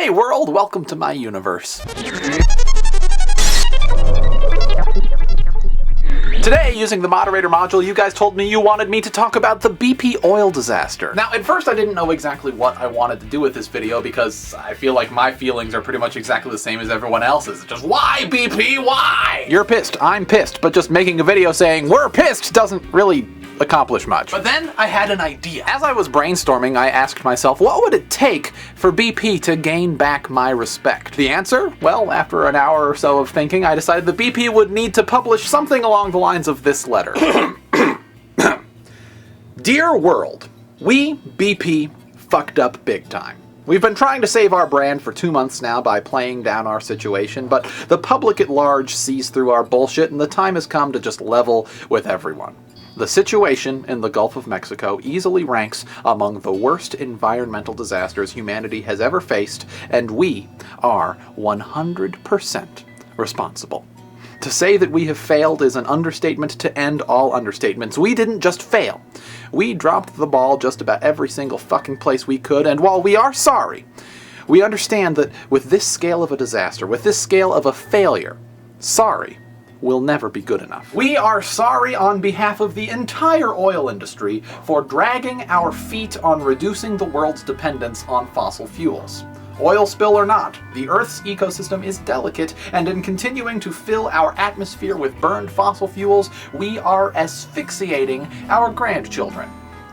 Hey world, welcome to my universe. Today, using the moderator module, you guys told me you wanted me to talk about the BP oil disaster. Now, at first I didn't know exactly what I wanted to do with this video because I feel like my feelings are pretty much exactly the same as everyone else's. Just why, BP, why? You're pissed, I'm pissed, but just making a video saying we're pissed doesn't really accomplish much. But then I had an idea. As I was brainstorming, I asked myself, what would it take for BP to gain back my respect? The answer? Well, after an hour or so of thinking, I decided that BP would need to publish something along the lines of this letter. Dear world, we, BP, fucked up big time. We've been trying to save our brand for 2 months now by playing down our situation, but the public at large sees through our bullshit and the time has come to just level with everyone. The situation in the Gulf of Mexico easily ranks among the worst environmental disasters humanity has ever faced, and we are 100% responsible. To say that we have failed is an understatement to end all understatements. We didn't just fail. We dropped the ball just about every single fucking place we could, and while we are sorry, we understand that with this scale of a disaster, with this scale of a failure, sorry will never be good enough. We are sorry on behalf of the entire oil industry for dragging our feet on reducing the world's dependence on fossil fuels. Oil spill or not, the Earth's ecosystem is delicate, and in continuing to fill our atmosphere with burned fossil fuels, we are asphyxiating our grandchildren.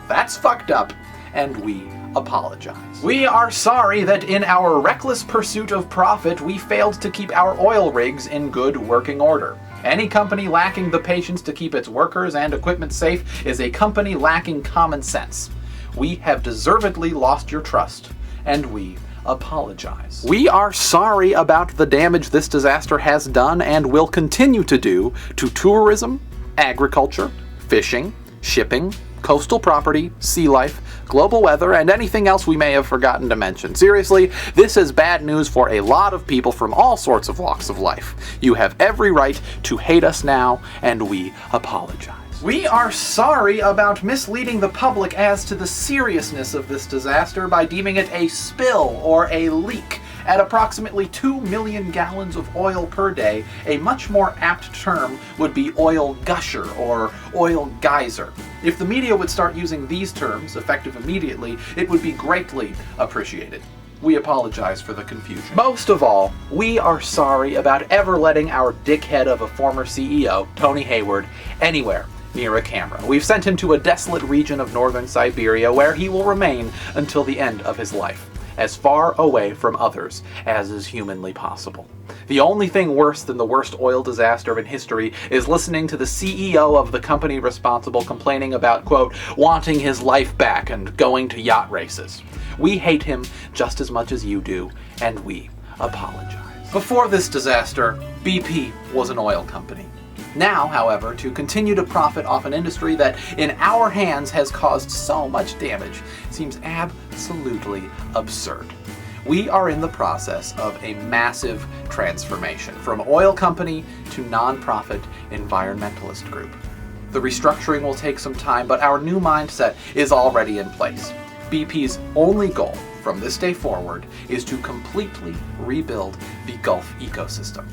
That's fucked up, and we apologize. We are sorry that in our reckless pursuit of profit, we failed to keep our oil rigs in good working order. Any company lacking the patience to keep its workers and equipment safe is a company lacking common sense. We have deservedly lost your trust, and we apologize. We are sorry about the damage this disaster has done and will continue to do to tourism, agriculture, fishing, shipping, coastal property, sea life, global weather, and anything else we may have forgotten to mention. Seriously, this is bad news for a lot of people from all sorts of walks of life. You have every right to hate us now, and we apologize. We are sorry about misleading the public as to the seriousness of this disaster by deeming it a spill or a leak. At approximately 2 million gallons of oil per day, a much more apt term would be oil gusher or oil geyser. If the media would start using these terms, effective immediately, it would be greatly appreciated. We apologize for the confusion. Most of all, we are sorry about ever letting our dickhead of a former CEO, Tony Hayward, anywhere near a camera. We've sent him to a desolate region of northern Siberia where he will remain until the end of his life, as far away from others as is humanly possible. The only thing worse than the worst oil disaster in history is listening to the CEO of the company responsible complaining about, quote, wanting his life back and going to yacht races. We hate him just as much as you do, and we apologize. Before this disaster, BP was an oil company. Now, however, to continue to profit off an industry that in our hands has caused so much damage seems absolutely absurd. We are in the process of a massive transformation from oil company to nonprofit environmentalist group. The restructuring will take some time, but our new mindset is already in place. BP's only goal from this day forward is to completely rebuild the Gulf ecosystem.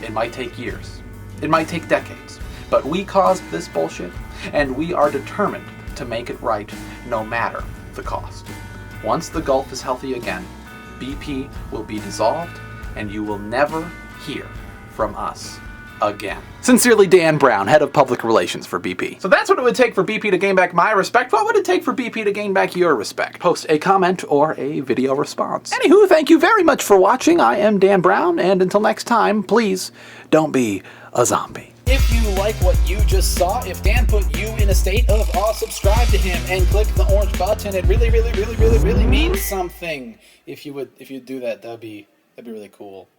It might take years. It might take decades, but we caused this bullshit, and we are determined to make it right no matter the cost. Once the Gulf is healthy again, BP will be dissolved, and you will never hear from us again. Sincerely, Dan Brown, Head of Public Relations for BP. So that's what it would take for BP to gain back my respect. What would it take for BP to gain back your respect? Post a comment or a video response. Anywho, thank you very much for watching. I am Dan Brown, and until next time, please don't be a zombie. If you like what you just saw, if Dan put you in a state of awe, subscribe to him and click the orange button. It really means something. If you do that, that'd be really cool.